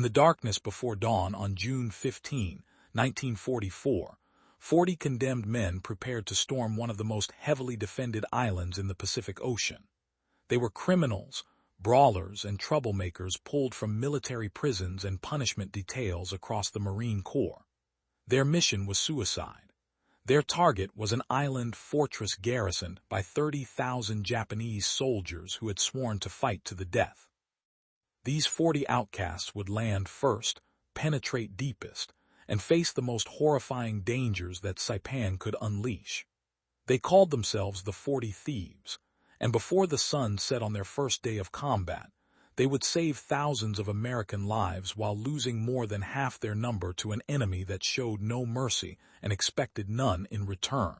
the darkness before dawn on June 15, 1944, 40 condemned men prepared to storm one of the most heavily defended islands in the Pacific Ocean. They were criminals, brawlers, and troublemakers pulled from military prisons and punishment details across the Marine Corps. Their mission was suicide. Their target was an island fortress garrisoned by 30,000 Japanese soldiers who had sworn to fight to the death. These 40 outcasts would land first, penetrate deepest, and face the most horrifying dangers that Saipan could unleash. They called themselves the 40 Thieves, and before the sun set on their first day of combat, they would save thousands of American lives while losing more than half their number to an enemy that showed no mercy and expected none in return.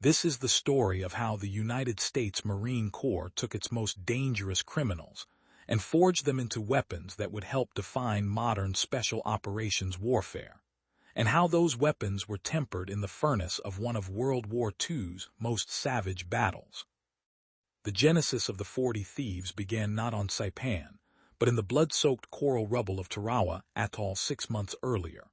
This is the story of how the United States Marine Corps took its most dangerous criminals and forged them into weapons that would help define modern special operations warfare, and how those weapons were tempered in the furnace of one of World War II's most savage battles. The genesis of the 40 Thieves began not on Saipan, but in the blood-soaked coral rubble of Tarawa atoll 6 months earlier.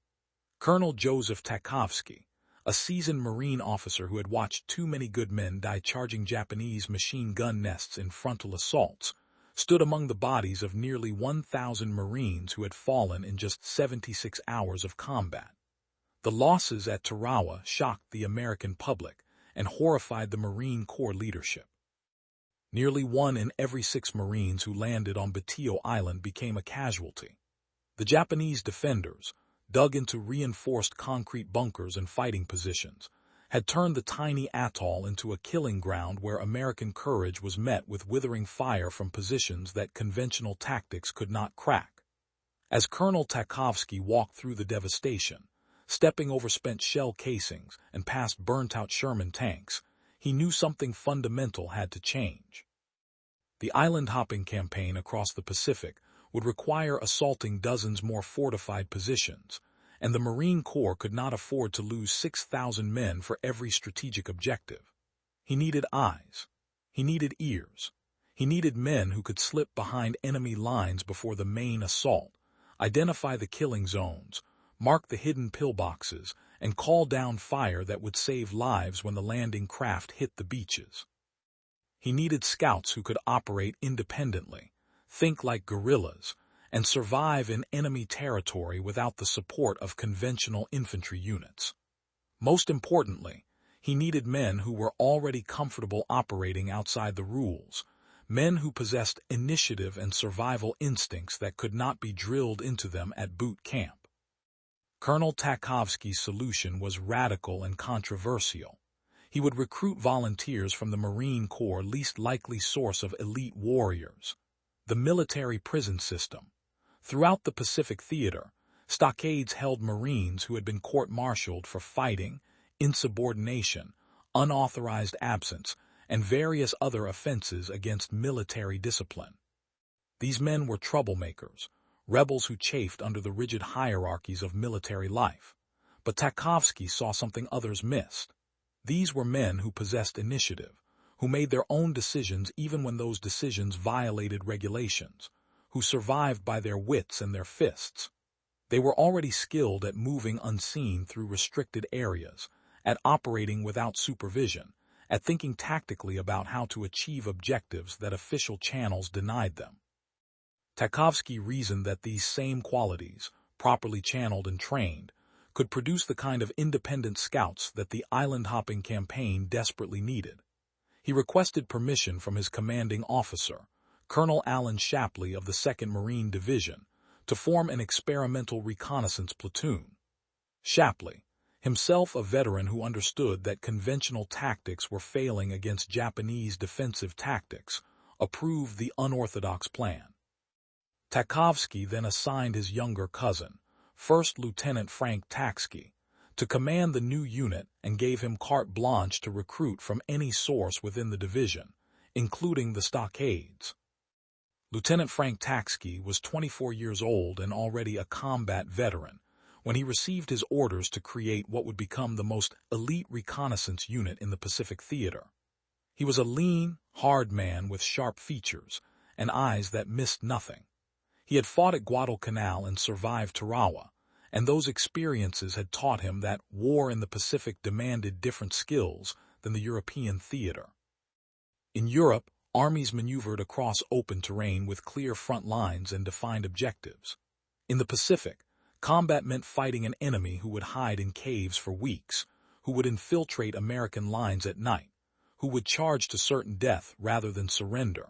Colonel Joseph Tachsky, a seasoned Marine officer who had watched too many good men die charging Japanese machine gun nests in frontal assaults, stood among the bodies of nearly 1,000 Marines who had fallen in just 76 hours of combat. The losses at Tarawa shocked the American public and horrified the Marine Corps leadership. Nearly 1 in every 6 Marines who landed on Batio Island became a casualty. The Japanese defenders, dug into reinforced concrete bunkers and fighting positions, had turned the tiny atoll into a killing ground where American courage was met with withering fire from positions that conventional tactics could not crack. As Colonel Tachsky walked through the devastation, stepping over spent shell casings and past burnt-out Sherman tanks, he knew something fundamental had to change. The island-hopping campaign across the Pacific would require assaulting dozens more fortified positions, and the Marine Corps could not afford to lose 6,000 men for every strategic objective. He needed eyes. He needed ears. He needed men who could slip behind enemy lines before the main assault, identify the killing zones, mark the hidden pillboxes, and call down fire that would save lives when the landing craft hit the beaches. He needed scouts who could operate independently, think like guerrillas, and survive in enemy territory without the support of conventional infantry units. Most importantly, he needed men who were already comfortable operating outside the rules, men who possessed initiative and survival instincts that could not be drilled into them at boot camp. Colonel Tachsky's solution was radical and controversial. He would recruit volunteers from the Marine Corps' least likely source of elite warriors, the military prison system. Throughout the Pacific Theater, stockades held Marines who had been court-martialed for fighting, insubordination, unauthorized absence, and various other offenses against military discipline. These men were troublemakers, rebels who chafed under the rigid hierarchies of military life. But Tachsky saw something others missed. These were men who possessed initiative, who made their own decisions even when those decisions violated regulations, who survived by their wits and their fists. They were already skilled at moving unseen through restricted areas, at operating without supervision, at thinking tactically about how to achieve objectives that official channels denied them. Tachsky reasoned that these same qualities, properly channeled and trained, could produce the kind of independent scouts that the island-hopping campaign desperately needed. He requested permission from his commanding officer, Colonel Alan Shapley of the 2nd Marine Division, to form an experimental reconnaissance platoon. Shapley, himself a veteran who understood that conventional tactics were failing against Japanese defensive tactics, approved the unorthodox plan. Tachsky then assigned his younger cousin, 1st Lieutenant Frank Tachsky, to command the new unit and gave him carte blanche to recruit from any source within the division, including the stockades. Lieutenant Frank Tachsky was 24 years old and already a combat veteran when he received his orders to create what would become the most elite reconnaissance unit in the Pacific Theater. He was a lean, hard man with sharp features and eyes that missed nothing. He had fought at Guadalcanal and survived Tarawa, and those experiences had taught him that war in the Pacific demanded different skills than the European theater. In Europe, armies maneuvered across open terrain with clear front lines and defined objectives. In the Pacific, combat meant fighting an enemy who would hide in caves for weeks, who would infiltrate American lines at night, who would charge to certain death rather than surrender,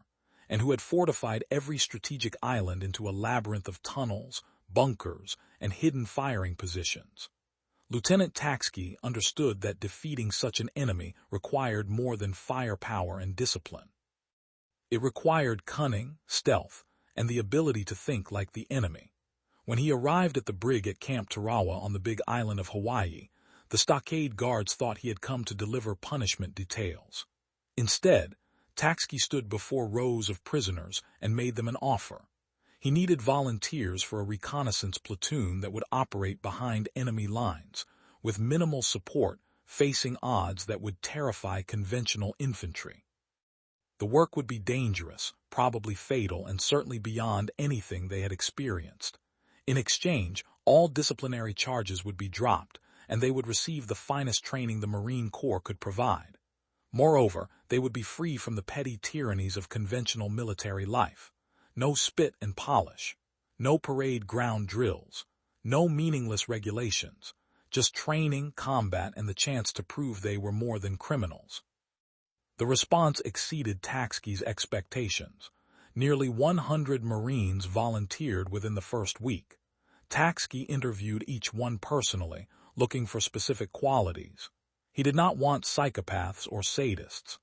and who had fortified every strategic island into a labyrinth of tunnels, bunkers, and hidden firing positions. Lieutenant Tachsky understood that defeating such an enemy required more than firepower and discipline. It required cunning, stealth, and the ability to think like the enemy. When he arrived at the brig at Camp Tarawa on the Big Island of Hawaii, the stockade guards thought he had come to deliver punishment details. Instead, Tachsky stood before rows of prisoners and made them an offer. He needed volunteers for a reconnaissance platoon that would operate behind enemy lines, with minimal support, facing odds that would terrify conventional infantry. The work would be dangerous, probably fatal, and certainly beyond anything they had experienced. In exchange, all disciplinary charges would be dropped, and they would receive the finest training the Marine Corps could provide. Moreover, they would be free from the petty tyrannies of conventional military life. No spit and polish, no parade ground drills, no meaningless regulations, just training, combat, and the chance to prove they were more than criminals. The response exceeded Tachsky's expectations. Nearly 100 Marines volunteered within the first week. Tachsky interviewed each one personally, looking for specific qualities. He did not want psychopaths or sadists.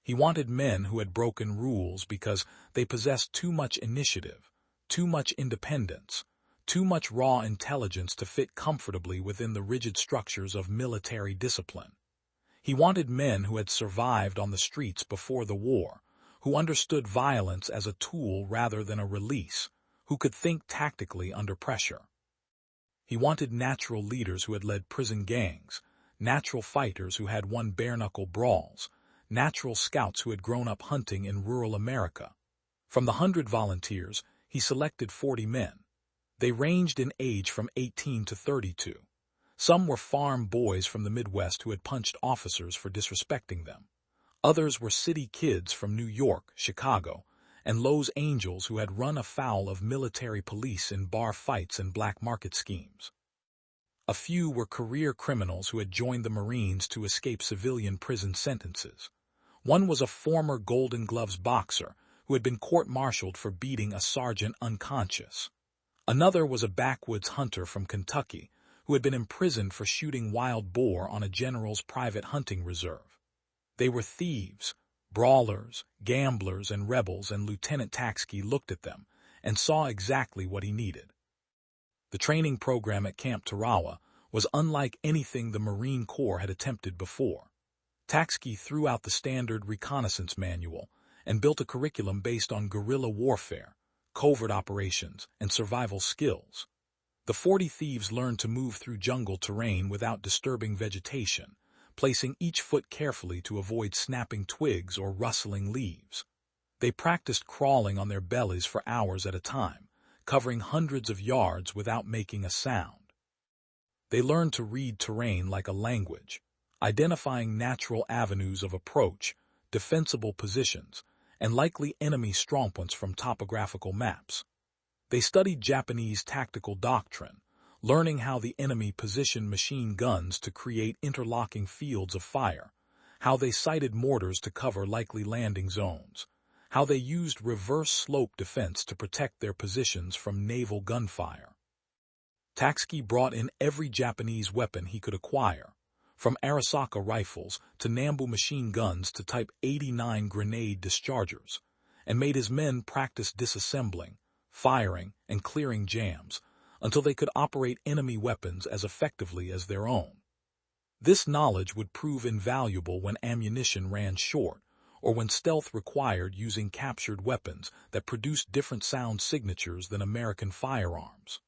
He wanted men who had broken rules because they possessed too much initiative, too much independence, too much raw intelligence to fit comfortably within the rigid structures of military discipline. He wanted men who had survived on the streets before the war, who understood violence as a tool rather than a release, who could think tactically under pressure. He wanted natural leaders who had led prison gangs, natural fighters who had won bare-knuckle brawls, natural scouts who had grown up hunting in rural America. From the 100 volunteers, he selected 40 men. They ranged in age from 18 to 32. Some were farm boys from the Midwest who had punched officers for disrespecting them. Others were city kids from New York, Chicago, and Los Angeles who had run afoul of military police in bar fights and black market schemes. A few were career criminals who had joined the Marines to escape civilian prison sentences. One was a former Golden Gloves boxer who had been court-martialed for beating a sergeant unconscious. Another was a backwoods hunter from Kentucky who had been imprisoned for shooting wild boar on a general's private hunting reserve. They were thieves, brawlers, gamblers, and rebels, and Lieutenant Tachsky looked at them and saw exactly what he needed. The training program at Camp Tarawa was unlike anything the Marine Corps had attempted before. Tachsky threw out the standard reconnaissance manual and built a curriculum based on guerrilla warfare, covert operations, and survival skills. The 40 thieves learned to move through jungle terrain without disturbing vegetation, placing each foot carefully to avoid snapping twigs or rustling leaves. They practiced crawling on their bellies for hours at a time, covering hundreds of yards without making a sound. They learned to read terrain like a language, identifying natural avenues of approach, defensible positions, and likely enemy strongpoints from topographical maps. They studied Japanese tactical doctrine, learning how the enemy positioned machine guns to create interlocking fields of fire, how they sighted mortars to cover likely landing zones, how they used reverse slope defense to protect their positions from naval gunfire. Tachsky brought in every Japanese weapon he could acquire, from Arisaka rifles to Nambu machine guns to Type 89 grenade dischargers, and made his men practice disassembling, firing, and clearing jams until they could operate enemy weapons as effectively as their own. This knowledge would prove invaluable when ammunition ran short, or when stealth required using captured weapons that produced different sound signatures than American firearms.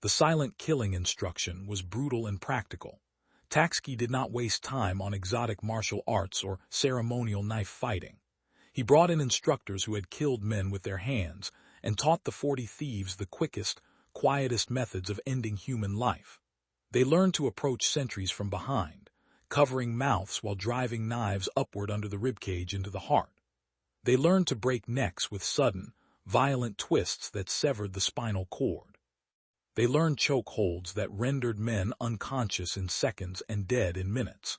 The silent killing instruction was brutal and practical. Tachsky did not waste time on exotic martial arts or ceremonial knife fighting. He brought in instructors who had killed men with their hands and taught the 40 Thieves the quickest, quietest methods of ending human life. They learned to approach sentries from behind, covering mouths while driving knives upward under the ribcage into the heart. They learned to break necks with sudden, violent twists that severed the spinal cord. They learned choke holds that rendered men unconscious in seconds and dead in minutes.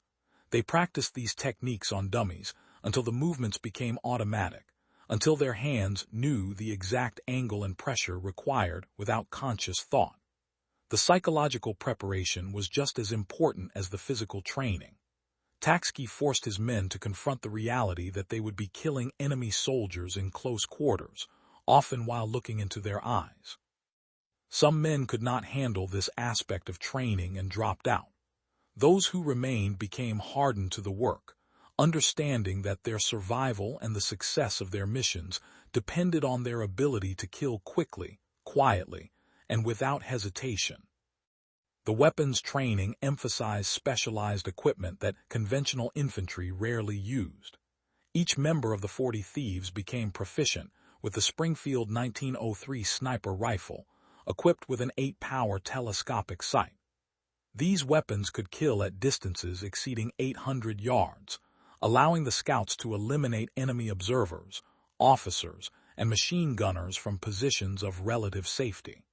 They practiced these techniques on dummies until the movements became automatic, until their hands knew the exact angle and pressure required without conscious thought. The psychological preparation was just as important as the physical training. Tachsky forced his men to confront the reality that they would be killing enemy soldiers in close quarters, often while looking into their eyes. Some men could not handle this aspect of training and dropped out. Those who remained became hardened to the work, understanding that their survival and the success of their missions depended on their ability to kill quickly, quietly, and without hesitation. The weapons training emphasized specialized equipment that conventional infantry rarely used. Each member of the 40 Thieves became proficient with the Springfield 1903 sniper rifle, equipped with an 8-power telescopic sight. These weapons could kill at distances exceeding 800 yards, allowing the scouts to eliminate enemy observers, officers, and machine gunners from positions of relative safety.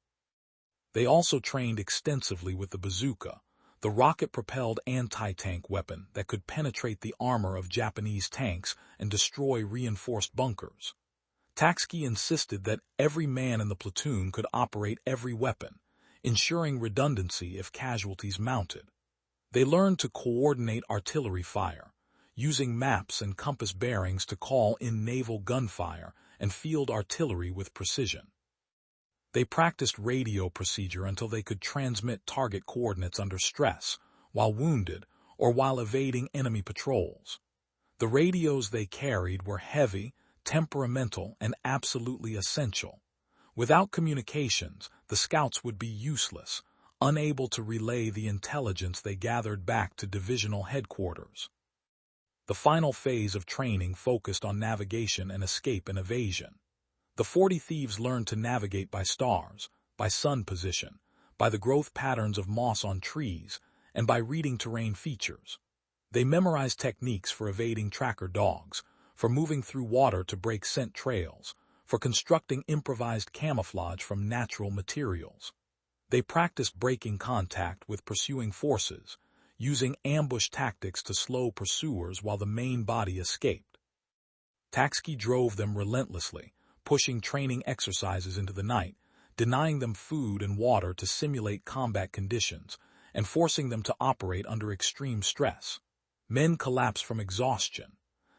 They also trained extensively with the bazooka, the rocket-propelled anti-tank weapon that could penetrate the armor of Japanese tanks and destroy reinforced bunkers. Tachsky insisted that every man in the platoon could operate every weapon, ensuring redundancy if casualties mounted. They learned to coordinate artillery fire, using maps and compass bearings to call in naval gunfire and field artillery with precision. They practiced radio procedure until they could transmit target coordinates under stress, while wounded, or while evading enemy patrols. The radios they carried were heavy, temperamental, and absolutely essential. Without communications, the scouts would be useless, unable to relay the intelligence they gathered back to divisional headquarters. The final phase of training focused on navigation and escape and evasion. The 40 Thieves learned to navigate by stars, by sun position, by the growth patterns of moss on trees, and by reading terrain features. They memorized techniques for evading tracker dogs, for moving through water to break scent trails, for constructing improvised camouflage from natural materials. They practiced breaking contact with pursuing forces, using ambush tactics to slow pursuers while the main body escaped. Tachsky drove them relentlessly, pushing training exercises into the night, denying them food and water to simulate combat conditions, and forcing them to operate under extreme stress. Men collapsed from exhaustion.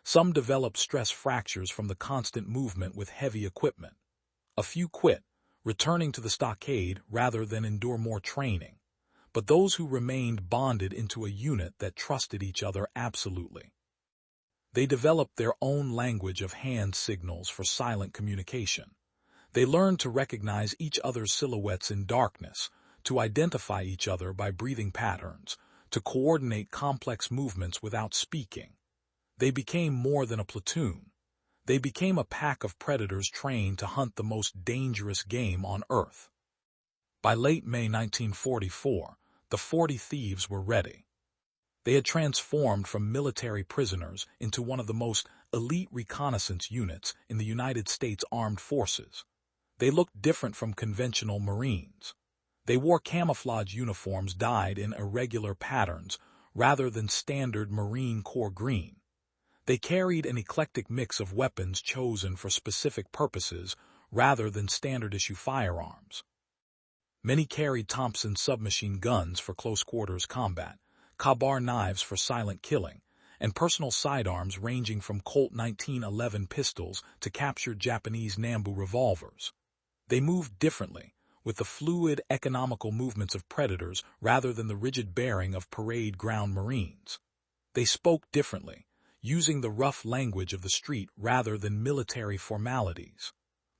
Some developed stress fractures from the constant movement with heavy equipment. A few quit, returning to the stockade rather than endure more training. But those who remained bonded into a unit that trusted each other absolutely. They developed their own language of hand signals for silent communication. They learned to recognize each other's silhouettes in darkness, to identify each other by breathing patterns, to coordinate complex movements without speaking. They became more than a platoon. They became a pack of predators trained to hunt the most dangerous game on Earth. By late May 1944, the 40 Thieves were ready. They had transformed from military prisoners into one of the most elite reconnaissance units in the United States Armed Forces. They looked different from conventional Marines. They wore camouflage uniforms dyed in irregular patterns rather than standard Marine Corps green. They carried an eclectic mix of weapons chosen for specific purposes rather than standard-issue firearms. Many carried Thompson submachine guns for close-quarters combat, Ka-Bar knives for silent killing, and personal sidearms ranging from Colt 1911 pistols to captured Japanese Nambu revolvers. They moved differently, with the fluid, economical movements of predators rather than the rigid bearing of parade ground Marines. They spoke differently, using the rough language of the street rather than military formalities.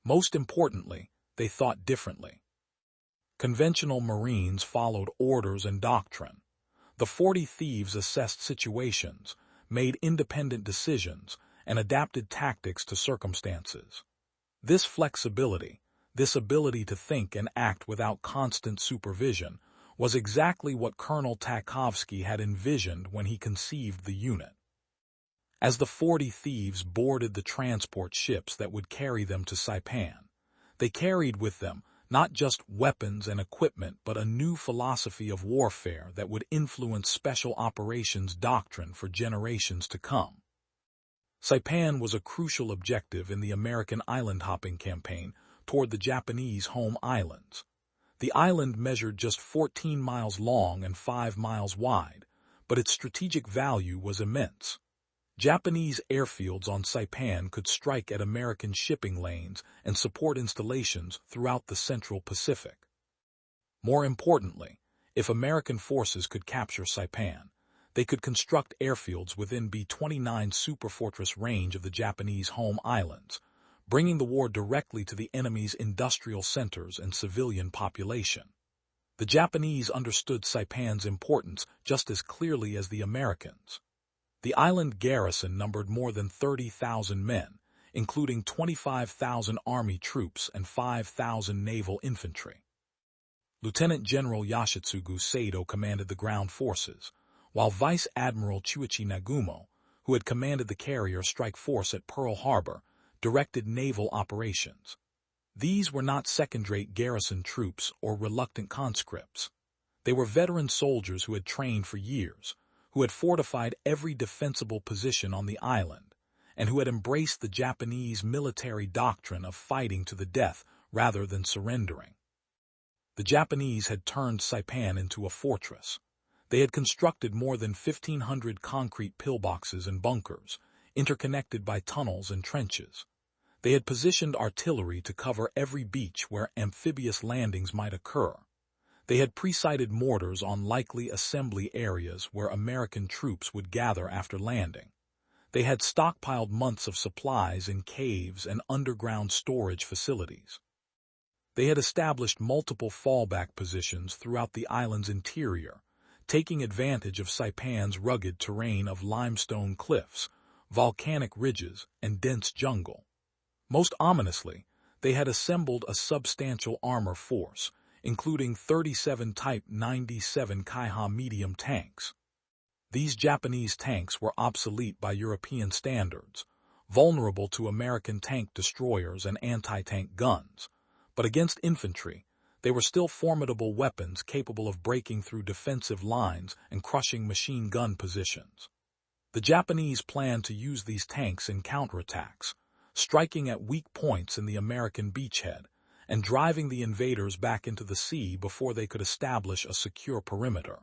Most importantly, they thought differently. Conventional Marines followed orders and doctrine. The 40 Thieves assessed situations, made independent decisions, and adapted tactics to circumstances. This flexibility, This ability to think and act without constant supervision was exactly what Colonel Tachsky had envisioned when he conceived the unit. As the 40 thieves boarded the transport ships that would carry them to Saipan, they carried with them not just weapons and equipment but a new philosophy of warfare that would influence special operations doctrine for generations to come. Saipan was a crucial objective in the American island-hopping campaign toward the Japanese home islands. The island measured just 14 miles long and 5 miles wide, but its strategic value was immense. Japanese airfields on Saipan could strike at American shipping lanes and support installations throughout the Central Pacific. More importantly, if American forces could capture Saipan, they could construct airfields within B-29 superfortress range of the Japanese home islands, bringing the war directly to the enemy's industrial centers and civilian population. The Japanese understood Saipan's importance just as clearly as the Americans. The island garrison numbered more than 30,000 men, including 25,000 army troops and 5,000 naval infantry. Lieutenant General Yoshitsugu Sato commanded the ground forces, while Vice Admiral Chuichi Nagumo, who had commanded the carrier strike force at Pearl Harbor, directed naval operations. These were not second-rate garrison troops or reluctant conscripts. They were veteran soldiers who had trained for years, who had fortified every defensible position on the island, and who had embraced the Japanese military doctrine of fighting to the death rather than surrendering. The Japanese had turned Saipan into a fortress. They had constructed more than 1,500 concrete pillboxes and bunkers, interconnected by tunnels and trenches. They had positioned artillery to cover every beach where amphibious landings might occur. They had pre-sighted mortars on likely assembly areas where American troops would gather after landing. They had stockpiled months of supplies in caves and underground storage facilities. They had established multiple fallback positions throughout the island's interior, taking advantage of Saipan's rugged terrain of limestone cliffs, volcanic ridges, and dense jungle. Most ominously, they had assembled a substantial armor force, including 37 Type 97 Kaiha medium tanks. These Japanese tanks were obsolete by European standards, vulnerable to American tank destroyers and anti-tank guns, but against infantry, they were still formidable weapons capable of breaking through defensive lines and crushing machine gun positions. The Japanese planned to use these tanks in counterattacks, striking at weak points in the American beachhead, and driving the invaders back into the sea before they could establish a secure perimeter.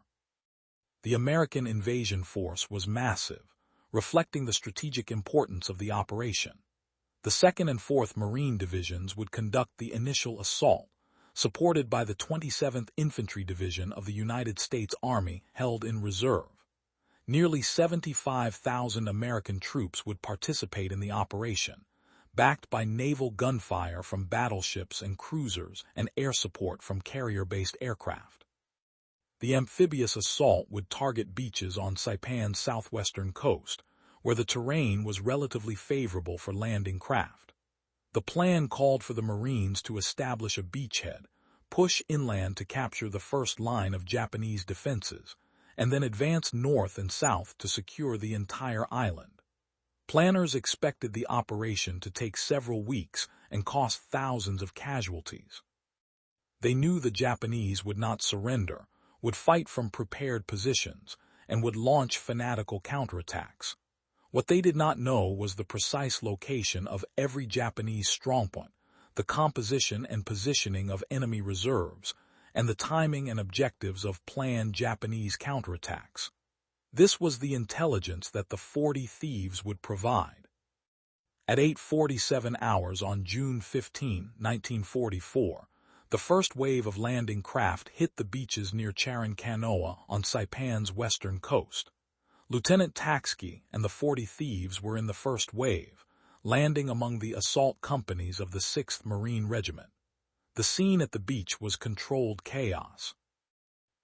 The American invasion force was massive, reflecting the strategic importance of the operation. The 2nd and 4th Marine Divisions would conduct the initial assault, supported by the 27th Infantry Division of the United States Army held in reserve. Nearly 75,000 American troops would participate in the operation, backed by naval gunfire from battleships and cruisers and air support from carrier-based aircraft. The amphibious assault would target beaches on Saipan's southwestern coast, where the terrain was relatively favorable for landing craft. The plan called for the Marines to establish a beachhead, push inland to capture the first line of Japanese defenses, and then advance north and south to secure the entire island. Planners expected the operation to take several weeks and cost thousands of casualties. They knew the Japanese would not surrender, would fight from prepared positions, and would launch fanatical counterattacks. What they did not know was the precise location of every Japanese strongpoint, the composition and positioning of enemy reserves, and the timing and objectives of planned Japanese counterattacks. This was the intelligence that the 40 thieves would provide. At 8:47 hours on June 15, 1944, the first wave of landing craft hit the beaches near Charinkanoa on Saipan's western coast. Lieutenant Tachsky and the 40 thieves were in the first wave, landing among the assault companies of the 6th Marine Regiment. The scene at the beach was controlled chaos.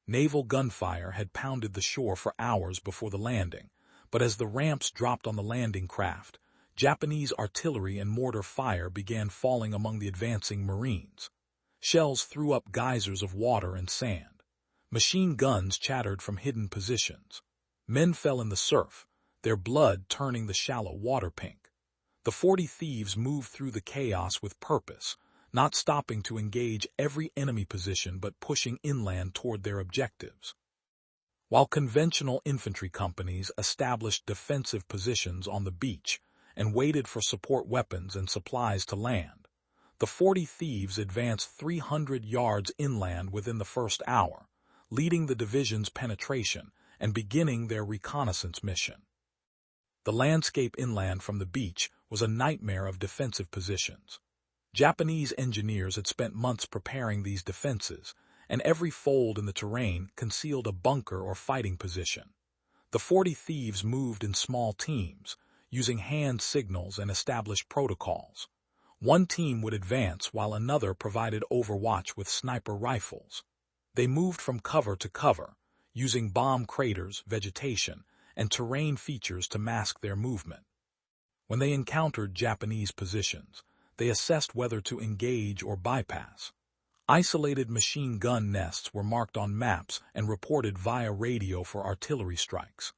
Naval gunfire had pounded the shore for hours before the landing, but as the ramps dropped on the landing craft, Japanese artillery and mortar fire began falling among the advancing Marines. Shells threw up geysers of water and sand. Machine guns chattered from hidden positions. Men fell in the surf, their blood turning the shallow water pink. The 40 Thieves moved through the chaos with purpose, not stopping to engage every enemy position but pushing inland toward their objectives. While conventional infantry companies established defensive positions on the beach and waited for support weapons and supplies to land, the 40 Thieves advanced 300 yards inland within the first hour, leading the division's penetration and beginning their reconnaissance mission. The landscape inland from the beach was a nightmare of defensive positions. Japanese engineers had spent months preparing these defenses, and every fold in the terrain concealed a bunker or fighting position. The 40 Thieves moved in small teams, using hand signals and established protocols. One team would advance while another provided overwatch with sniper rifles. They moved from cover to cover, using bomb craters, vegetation, and terrain features to mask their movement. When they encountered Japanese positions, they assessed whether to engage or bypass. Isolated machine gun nests were marked on maps and reported via radio for artillery strikes.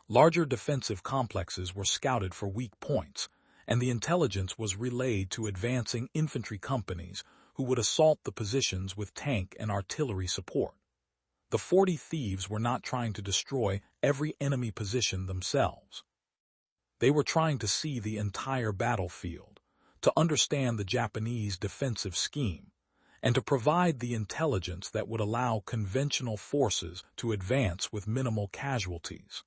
Larger defensive complexes were scouted for weak points, and the intelligence was relayed to advancing infantry companies who would assault the positions with tank and artillery support. The 40 Thieves were not trying to destroy every enemy position themselves. They were trying to see the entire battlefield, to understand the Japanese defensive scheme, and to provide the intelligence that would allow conventional forces to advance with minimal casualties.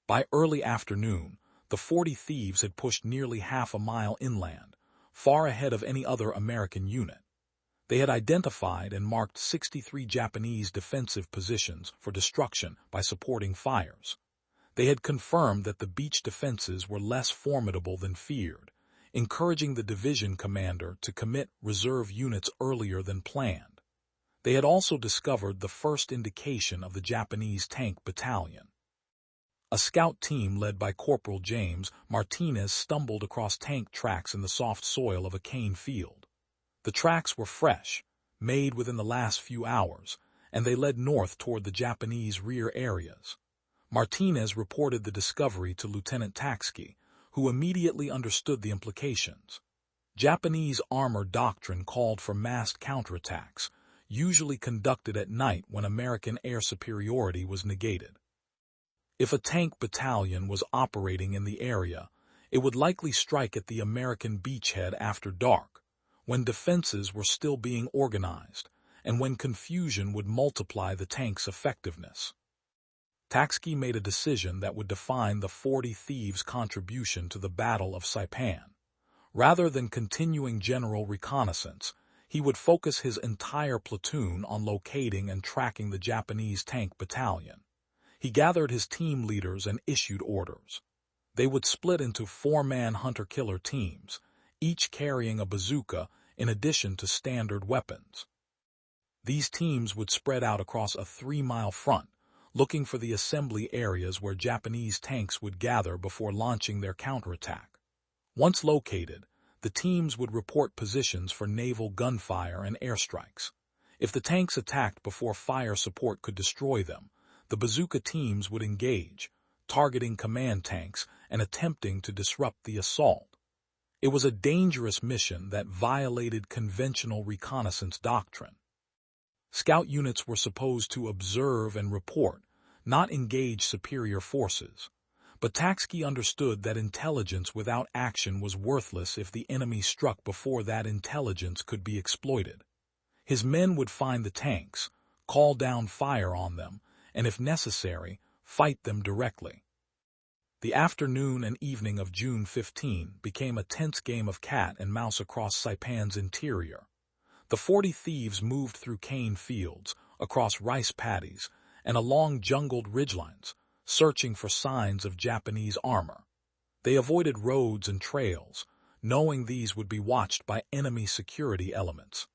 By early afternoon, the 40 Thieves had pushed nearly half a mile inland, far ahead of any other American unit. They had identified and marked 63 Japanese defensive positions for destruction by supporting fires. They had confirmed that the beach defenses were less formidable than feared, encouraging the division commander to commit reserve units earlier than planned. They had also discovered the first indication of the Japanese tank battalion. A scout team led by Corporal James Martinez stumbled across tank tracks in the soft soil of a cane field. The tracks were fresh, made within the last few hours, and they led north toward the Japanese rear areas. Martinez reported the discovery to Lieutenant Tachsky, who immediately understood the implications. Japanese armor doctrine called for massed counterattacks, usually conducted at night when American air superiority was negated. If a tank battalion was operating in the area, it would likely strike at the American beachhead after dark, when defenses were still being organized, and when confusion would multiply the tank's effectiveness. Tachsky made a decision that would define the 40 Thieves' contribution to the Battle of Saipan. Rather than continuing general reconnaissance, he would focus his entire platoon on locating and tracking the Japanese tank battalion. He gathered his team leaders and issued orders. They would split into 4-man hunter-killer teams, each carrying a bazooka in addition to standard weapons. These teams would spread out across a 3-mile front, looking for the assembly areas where Japanese tanks would gather before launching their counterattack. Once located, the teams would report positions for naval gunfire and airstrikes. If the tanks attacked before fire support could destroy them, the bazooka teams would engage, targeting command tanks and attempting to disrupt the assault. It was a dangerous mission that violated conventional reconnaissance doctrine. Scout units were supposed to observe and report, not engage superior forces. But Tachsky understood that intelligence without action was worthless if the enemy struck before that intelligence could be exploited. His men would find the tanks, call down fire on them, and if necessary, fight them directly. The afternoon and evening of June 15 became a tense game of cat and mouse across Saipan's interior. The 40 Thieves moved through cane fields, across rice paddies, and along jungled ridgelines, searching for signs of Japanese armor. They avoided roads and trails, knowing these would be watched by enemy security elements.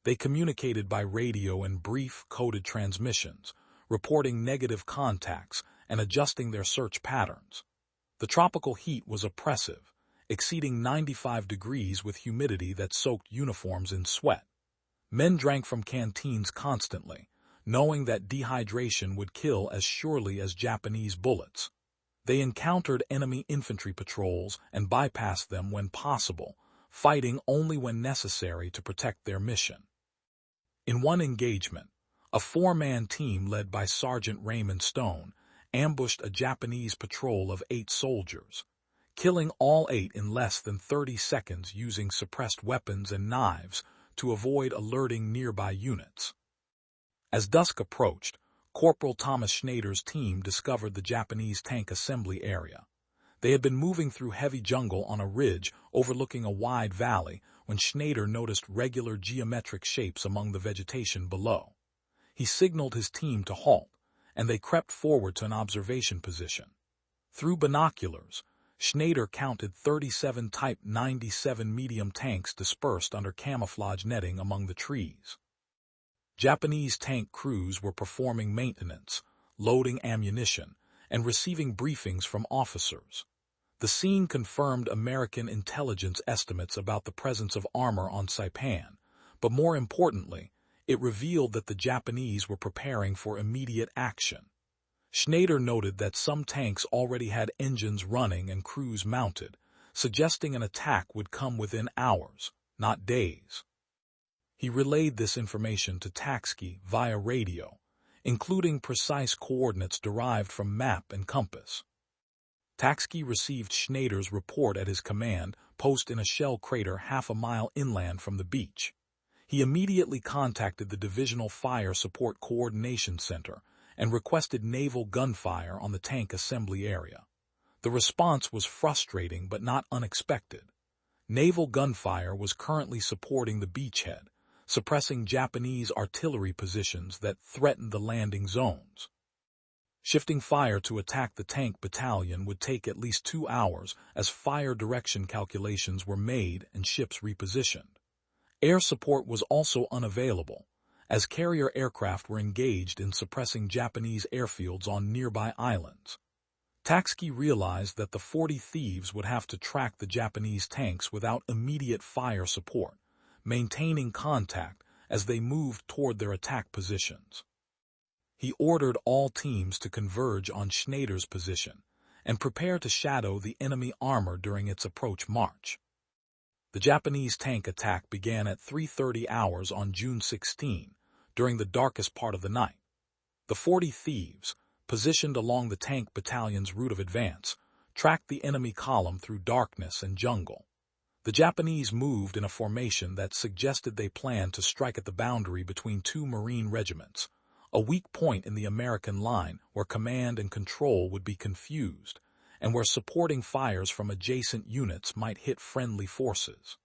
They communicated by radio in brief, coded transmissions, reporting negative contacts and adjusting their search patterns. The tropical heat was oppressive, exceeding 95 degrees with humidity that soaked uniforms in sweat. Men drank from canteens constantly, knowing that dehydration would kill as surely as Japanese bullets. They encountered enemy infantry patrols and bypassed them when possible, fighting only when necessary to protect their mission. In one engagement, a four-man team led by Sergeant Raymond Stone ambushed a Japanese patrol of 8 soldiers, killing all 8 in less than 30 seconds using suppressed weapons and knives to avoid alerting nearby units. As dusk approached, Corporal Thomas Schneider's team discovered the Japanese tank assembly area. They had been moving through heavy jungle on a ridge overlooking a wide valley when Schneider noticed regular geometric shapes among the vegetation below. He signaled his team to halt, and they crept forward to an observation position. Through binoculars, Schneider counted 37 Type 97 medium tanks dispersed under camouflage netting among the trees. Japanese tank crews were performing maintenance, loading ammunition, and receiving briefings from officers. The scene confirmed American intelligence estimates about the presence of armor on Saipan, but more importantly, it revealed that the Japanese were preparing for immediate action. Schneider noted that some tanks already had engines running and crews mounted, suggesting an attack would come within hours, not days. He relayed this information to Tachsky via radio, including precise coordinates derived from map and compass. Tachsky received Schneider's report at his command post in a shell crater half a mile inland from the beach. He immediately contacted the Divisional Fire Support Coordination Center and requested naval gunfire on the tank assembly area. The response was frustrating but not unexpected. Naval gunfire was currently supporting the beachhead, suppressing Japanese artillery positions that threatened the landing zones. Shifting fire to attack the tank battalion would take at least 2 hours as fire direction calculations were made and ships repositioned. Air support was also unavailable, as carrier aircraft were engaged in suppressing Japanese airfields on nearby islands. Tachsky realized that the 40 Thieves would have to track the Japanese tanks without immediate fire support, maintaining contact as they moved toward their attack positions. He ordered all teams to converge on Schneider's position and prepare to shadow the enemy armor during its approach march. The Japanese tank attack began at 3:30 hours on June 16, during the darkest part of the night. The 40 Thieves, positioned along the tank battalion's route of advance, tracked the enemy column through darkness and jungle. The Japanese moved in a formation that suggested they planned to strike at the boundary between 2 Marine regiments, a weak point in the American line where command and control would be confused, and where supporting fires from adjacent units might hit friendly forces.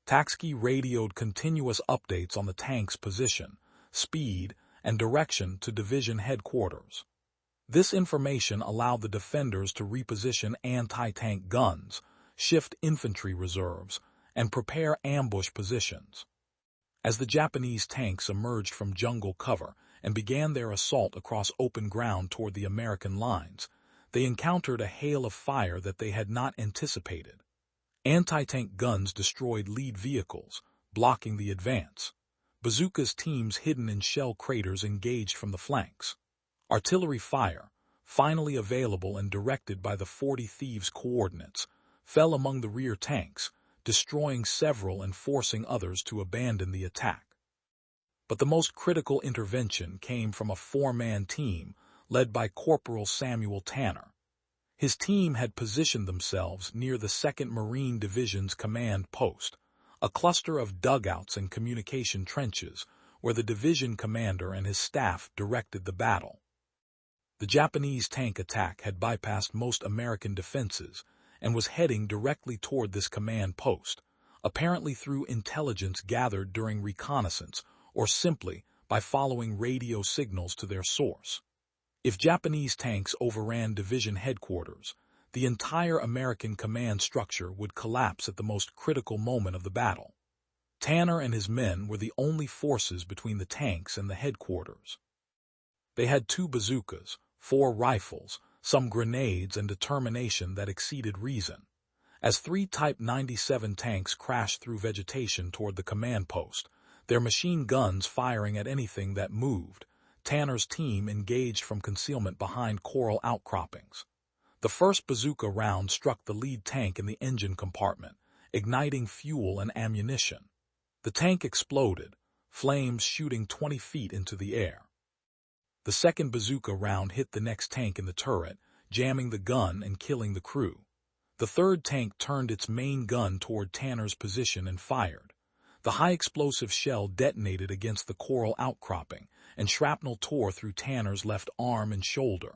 Tachsky radioed continuous updates on the tank's position, speed, and direction to division headquarters. This information allowed the defenders to reposition anti-tank guns, shift infantry reserves, and prepare ambush positions. As the Japanese tanks emerged from jungle cover and began their assault across open ground toward the American lines, they encountered a hail of fire that they had not anticipated. Anti-tank guns destroyed lead vehicles, blocking the advance. Bazookas teams hidden in shell craters engaged from the flanks. Artillery fire, finally available and directed by the 40 Thieves' coordinates, fell among the rear tanks, destroying several and forcing others to abandon the attack. But the most critical intervention came from a 4-man team led by Corporal Samuel Tanner. His team had positioned themselves near the 2nd Marine Division's command post, a cluster of dugouts and communication trenches where the division commander and his staff directed the battle. The Japanese tank attack had bypassed most American defenses and was heading directly toward this command post, apparently through intelligence gathered during reconnaissance or simply by following radio signals to their source. If Japanese tanks overran division headquarters, the entire American command structure would collapse at the most critical moment of the battle. Tanner and his men were the only forces between the tanks and the headquarters. They had 2 bazookas, 4 rifles, some grenades, and determination that exceeded reason. As three Type 97 tanks crashed through vegetation toward the command post, their machine guns firing at anything that moved, Tanner's team engaged from concealment behind coral outcroppings. The first bazooka round struck the lead tank in the engine compartment, igniting fuel and ammunition. The tank exploded, flames shooting 20 feet into the air. The second bazooka round hit the next tank in the turret, jamming the gun and killing the crew. The third tank turned its main gun toward Tanner's position and fired. The high-explosive shell detonated against the coral outcropping, and shrapnel tore through Tanner's left arm and shoulder.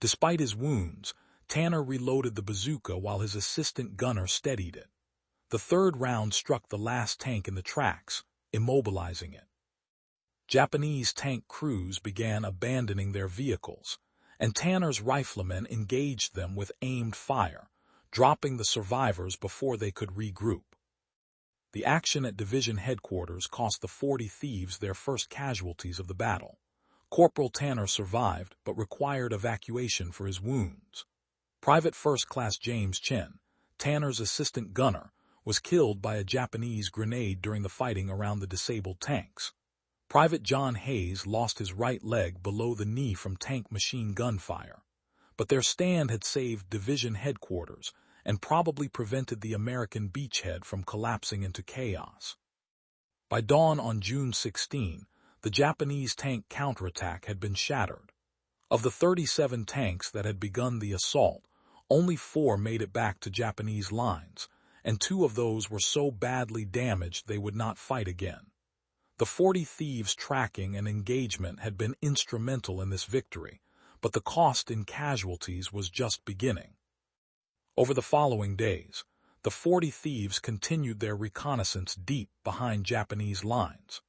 Despite his wounds, Tanner reloaded the bazooka while his assistant gunner steadied it. The third round struck the last tank in the tracks, immobilizing it. Japanese tank crews began abandoning their vehicles, and Tanner's riflemen engaged them with aimed fire, dropping the survivors before they could regroup. The action at division headquarters cost the 40 Thieves their first casualties of the battle. Corporal Tanner survived but required evacuation for his wounds. Private First Class James Chen, Tanner's assistant gunner, was killed by a Japanese grenade during the fighting around the disabled tanks. Private John Hayes lost his right leg below the knee from tank machine gun fire, but their stand had saved division headquarters and probably prevented the American beachhead from collapsing into chaos. By dawn on June 16, the Japanese tank counterattack had been shattered. Of the 37 tanks that had begun the assault, only 4 made it back to Japanese lines, and 2 of those were so badly damaged they would not fight again. The 40 Thieves' tracking and engagement had been instrumental in this victory, but the cost in casualties was just beginning. Over the following days, the 40 Thieves continued their reconnaissance deep behind Japanese lines.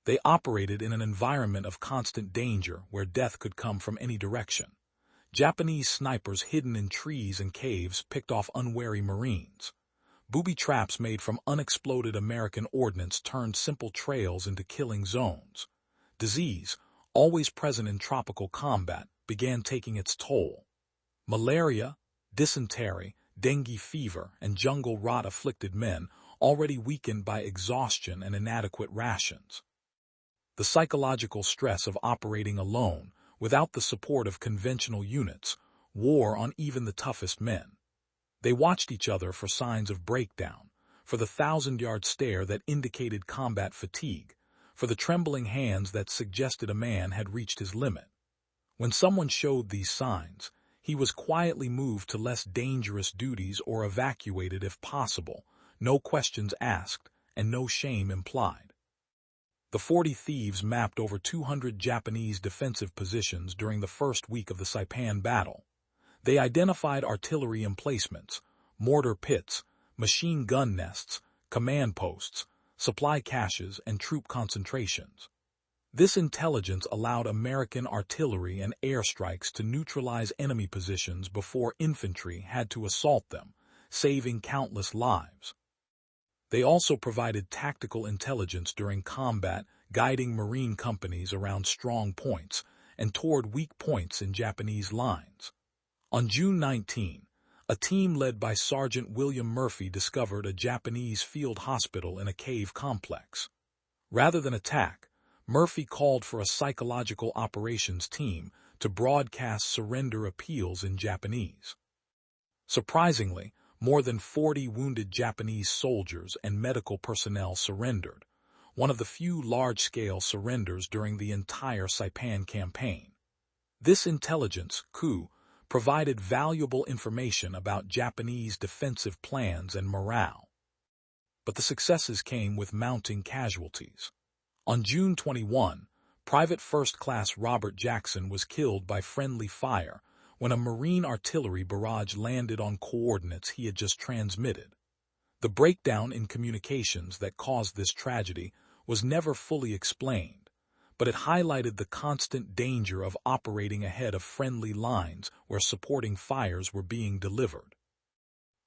They operated in an environment of constant danger where death could come from any direction. Japanese snipers hidden in trees and caves picked off unwary Marines. Booby traps made from unexploded American ordnance turned simple trails into killing zones. Disease, always present in tropical combat, began taking its toll. Malaria, dysentery, dengue fever, and jungle rot afflicted men, already weakened by exhaustion and inadequate rations. The psychological stress of operating alone, without the support of conventional units, wore on even the toughest men. They watched each other for signs of breakdown, for the 1,000-yard stare that indicated combat fatigue, for the trembling hands that suggested a man had reached his limit. When someone showed these signs, he was quietly moved to less dangerous duties or evacuated if possible, no questions asked and no shame implied. The 40 Thieves mapped over 200 Japanese defensive positions during the first week of the Saipan battle. They identified artillery emplacements, mortar pits, machine gun nests, command posts, supply caches, and troop concentrations. This intelligence allowed American artillery and airstrikes to neutralize enemy positions before infantry had to assault them, saving countless lives. They also provided tactical intelligence during combat, guiding Marine companies around strong points and toward weak points in Japanese lines. On June 19, a team led by Sergeant William Murphy discovered a Japanese field hospital in a cave complex. Rather than attack, Murphy called for a psychological operations team to broadcast surrender appeals in Japanese. Surprisingly, more than 40 wounded Japanese soldiers and medical personnel surrendered, one of the few large-scale surrenders during the entire Saipan campaign. This intelligence coup provided valuable information about Japanese defensive plans and morale. But the successes came with mounting casualties. On June 21, Private First Class Robert Jackson was killed by friendly fire when a Marine artillery barrage landed on coordinates he had just transmitted. The breakdown in communications that caused this tragedy was never fully explained, but it highlighted the constant danger of operating ahead of friendly lines where supporting fires were being delivered.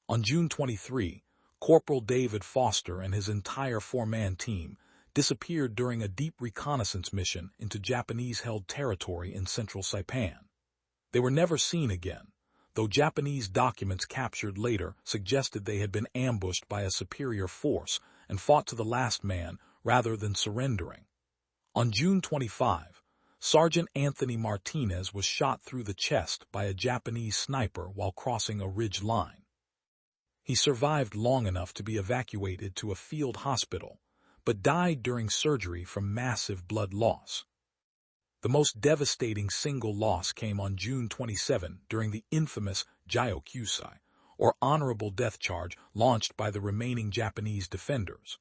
On June 23, Corporal David Foster and his entire 4-man team disappeared during a deep reconnaissance mission into Japanese-held territory in central Saipan. They were never seen again, though Japanese documents captured later suggested they had been ambushed by a superior force and fought to the last man rather than surrendering. On June 25, Sergeant Anthony Martinez was shot through the chest by a Japanese sniper while crossing a ridge line. He survived long enough to be evacuated to a field hospital, but died during surgery from massive blood loss. The most devastating single loss came on June 27 during the infamous WWII, or honorable death charge, launched by the remaining Japanese defenders.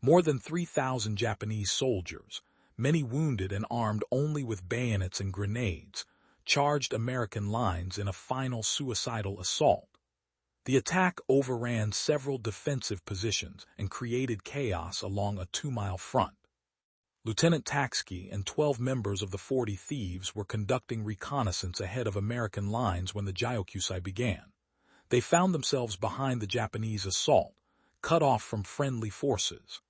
More than 3,000 Japanese soldiers, many wounded and armed only with bayonets and grenades, charged American lines in a final suicidal assault. The attack overran several defensive positions and created chaos along a 2-mile front. Lieutenant Tachsky and 12 members of the 40 Thieves were conducting reconnaissance ahead of American lines when the WWII began. They found themselves behind the Japanese assault, cut off from friendly forces.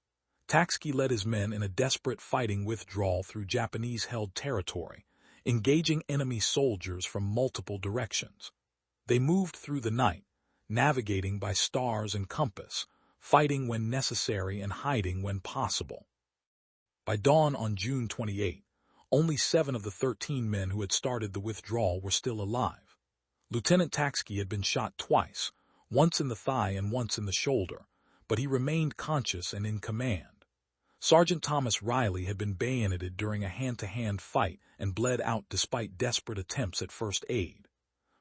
Tachsky led his men in a desperate fighting withdrawal through Japanese-held territory, engaging enemy soldiers from multiple directions. They moved through the night, navigating by stars and compass, fighting when necessary and hiding when possible. By dawn on June 28, only 7 of the 13 men who had started the withdrawal were still alive. Lieutenant Tachsky had been shot twice, once in the thigh and once in the shoulder, but he remained conscious and in command. Sergeant Thomas Riley had been bayoneted during a hand-to-hand fight and bled out despite desperate attempts at first aid.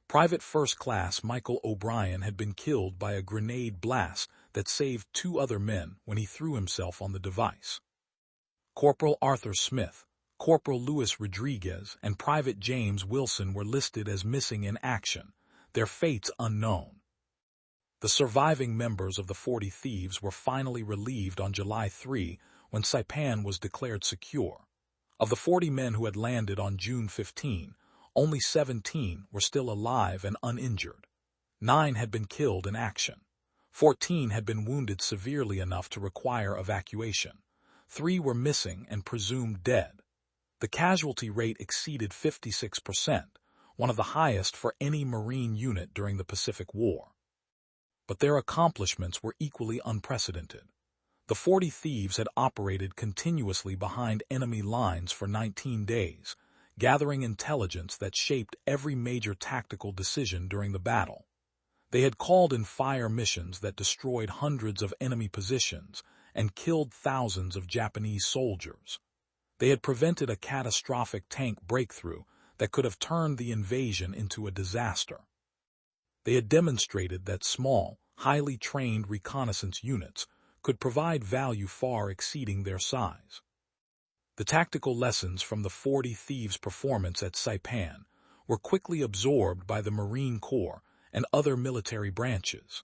Private First Class Michael O'Brien had been killed by a grenade blast that saved 2 other men when he threw himself on the device. Corporal Arthur Smith, Corporal Luis Rodriguez, and Private James Wilson were listed as missing in action, their fates unknown. The surviving members of the 40 Thieves were finally relieved on July 3 when Saipan was declared secure. Of the 40 men who had landed on June 15, only 17 were still alive and uninjured. 9 had been killed in action. 14 had been wounded severely enough to require evacuation. 3 were missing and presumed dead. The casualty rate exceeded 56%, one of the highest for any Marine unit during the Pacific War. But their accomplishments were equally unprecedented. The 40 Thieves had operated continuously behind enemy lines for 19 days, gathering intelligence that shaped every major tactical decision during the battle. They had called in fire missions that destroyed hundreds of enemy positions and killed thousands of Japanese soldiers. They had prevented a catastrophic tank breakthrough that could have turned the invasion into a disaster. They had demonstrated that small, highly trained reconnaissance units could provide value far exceeding their size. The tactical lessons from the 40 Thieves' performance at Saipan were quickly absorbed by the Marine Corps and other military branches.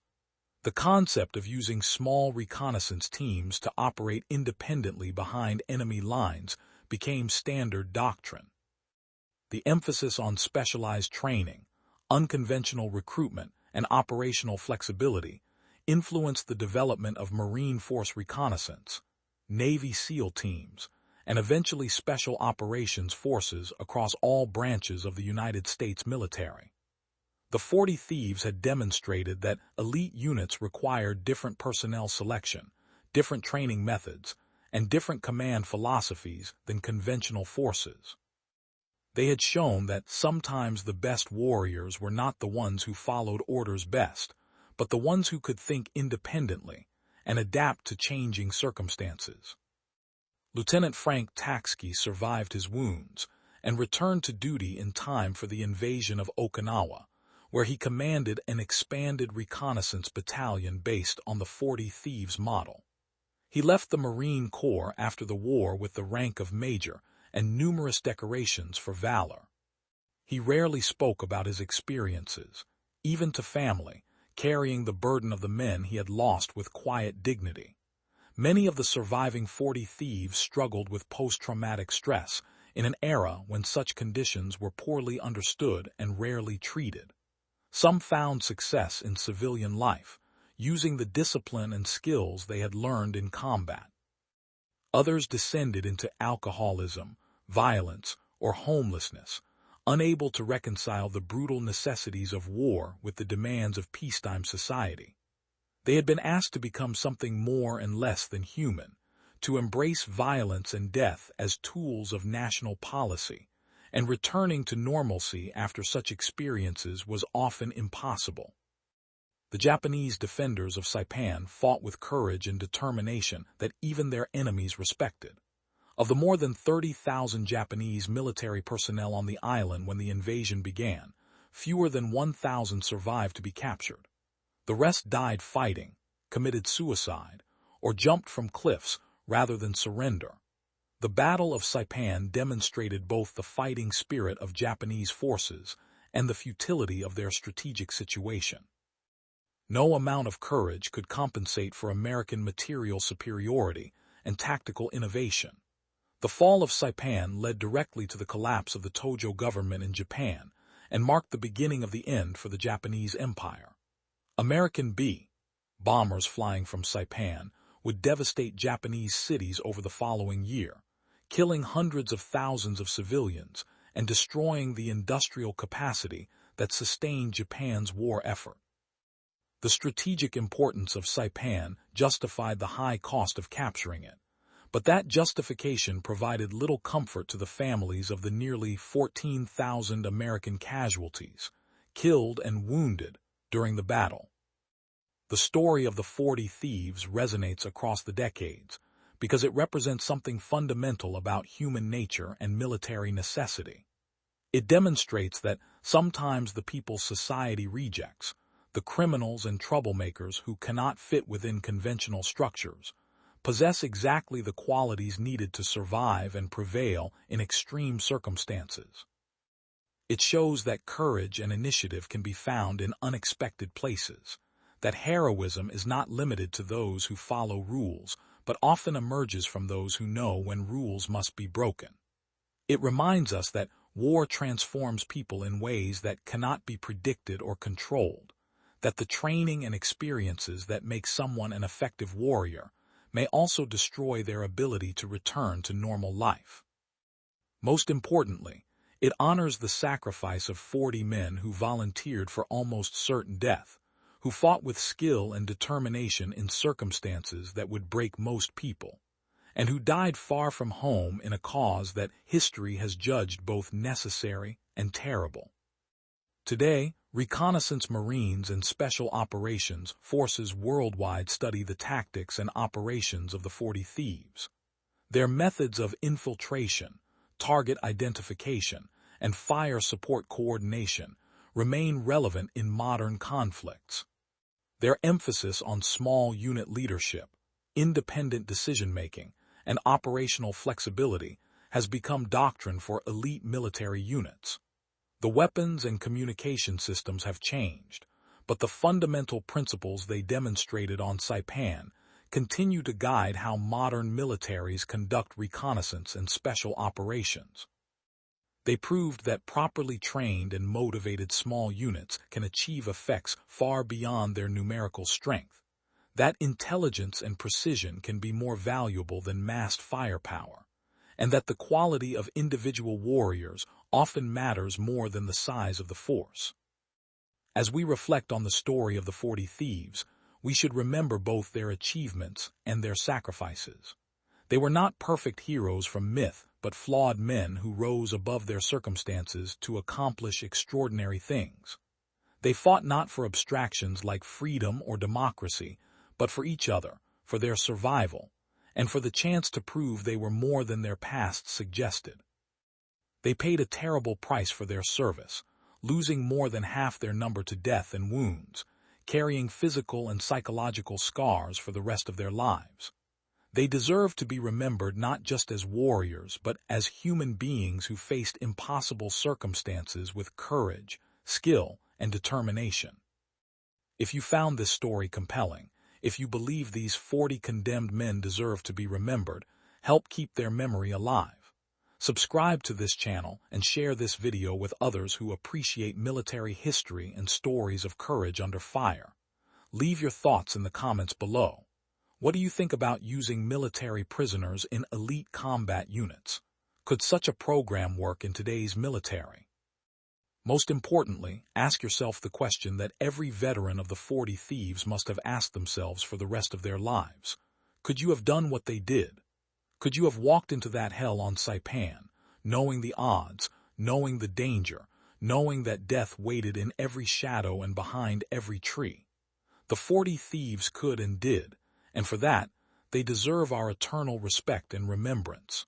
The concept of using small reconnaissance teams to operate independently behind enemy lines became standard doctrine. The emphasis on specialized training, unconventional recruitment, and operational flexibility influenced the development of Marine Force Reconnaissance, Navy SEAL teams, and eventually Special Operations Forces across all branches of the United States military. The 40 Thieves had demonstrated that elite units required different personnel selection, different training methods, and different command philosophies than conventional forces. They had shown that sometimes the best warriors were not the ones who followed orders best, but the ones who could think independently and adapt to changing circumstances. Lieutenant Frank Tachsky survived his wounds and returned to duty in time for the invasion of Okinawa, where he commanded an expanded reconnaissance battalion based on the 40 Thieves model. He left the Marine Corps after the war with the rank of major and numerous decorations for valor. He rarely spoke about his experiences, even to family, carrying the burden of the men he had lost with quiet dignity. Many of the surviving 40 Thieves struggled with post-traumatic stress in an era when such conditions were poorly understood and rarely treated. Some found success in civilian life, using the discipline and skills they had learned in combat. Others descended into alcoholism, violence, or homelessness, unable to reconcile the brutal necessities of war with the demands of peacetime society. They had been asked to become something more and less than human, to embrace violence and death as tools of national policy, and returning to normalcy after such experiences was often impossible. The Japanese defenders of Saipan fought with courage and determination that even their enemies respected. Of the more than 30,000 Japanese military personnel on the island when the invasion began, fewer than 1,000 survived to be captured. The rest died fighting, committed suicide, or jumped from cliffs rather than surrender. The Battle of Saipan demonstrated both the fighting spirit of Japanese forces and the futility of their strategic situation. No amount of courage could compensate for American material superiority and tactical innovation. The fall of Saipan led directly to the collapse of the Tojo government in Japan and marked the beginning of the end for the Japanese Empire. American bombers flying from Saipan would devastate Japanese cities over the following year, killing hundreds of thousands of civilians and destroying the industrial capacity that sustained Japan's war effort. The strategic importance of Saipan justified the high cost of capturing it, but that justification provided little comfort to the families of the nearly 14,000 American casualties, killed and wounded during the battle. The story of the 40 Thieves resonates across the decades because it represents something fundamental about human nature and military necessity. It demonstrates that sometimes the people society rejects, the criminals and troublemakers who cannot fit within conventional structures, possess exactly the qualities needed to survive and prevail in extreme circumstances. It shows that courage and initiative can be found in unexpected places, that heroism is not limited to those who follow rules, but often emerges from those who know when rules must be broken. It reminds us that war transforms people in ways that cannot be predicted or controlled, that the training and experiences that make someone an effective warrior may also destroy their ability to return to normal life. Most importantly, it honors the sacrifice of 40 men who volunteered for almost certain death, who fought with skill and determination in circumstances that would break most people, and who died far from home in a cause that history has judged both necessary and terrible. Today, Reconnaissance Marines and Special Operations Forces worldwide study the tactics and operations of the 40 Thieves. Their methods of infiltration, target identification, and fire support coordination remain relevant in modern conflicts. Their emphasis on small unit leadership, independent decision-making, and operational flexibility has become doctrine for elite military units. The weapons and communication systems have changed, but the fundamental principles they demonstrated on Saipan continue to guide how modern militaries conduct reconnaissance and special operations. They proved that properly trained and motivated small units can achieve effects far beyond their numerical strength, that intelligence and precision can be more valuable than massed firepower, and that the quality of individual warriors often matters more than the size of the force. As we reflect on the story of the 40 Thieves, we should remember both their achievements and their sacrifices. They were not perfect heroes from myth, but flawed men who rose above their circumstances to accomplish extraordinary things. They fought not for abstractions like freedom or democracy, but for each other, for their survival, and for the chance to prove they were more than their past suggested. They paid a terrible price for their service, losing more than half their number to death and wounds, carrying physical and psychological scars for the rest of their lives. They deserve to be remembered not just as warriors, but as human beings who faced impossible circumstances with courage, skill, and determination. If you found this story compelling, if you believe these 40 condemned men deserve to be remembered, help keep their memory alive. Subscribe to this channel and share this video with others who appreciate military history and stories of courage under fire. Leave your thoughts in the comments below. What do you think about using military prisoners in elite combat units? Could such a program work in today's military? Most importantly, ask yourself the question that every veteran of the 40 Thieves must have asked themselves for the rest of their lives. Could you have done what they did? Could you have walked into that hell on Saipan, knowing the odds, knowing the danger, knowing that death waited in every shadow and behind every tree? The 40 Thieves could and did, and for that, they deserve our eternal respect and remembrance.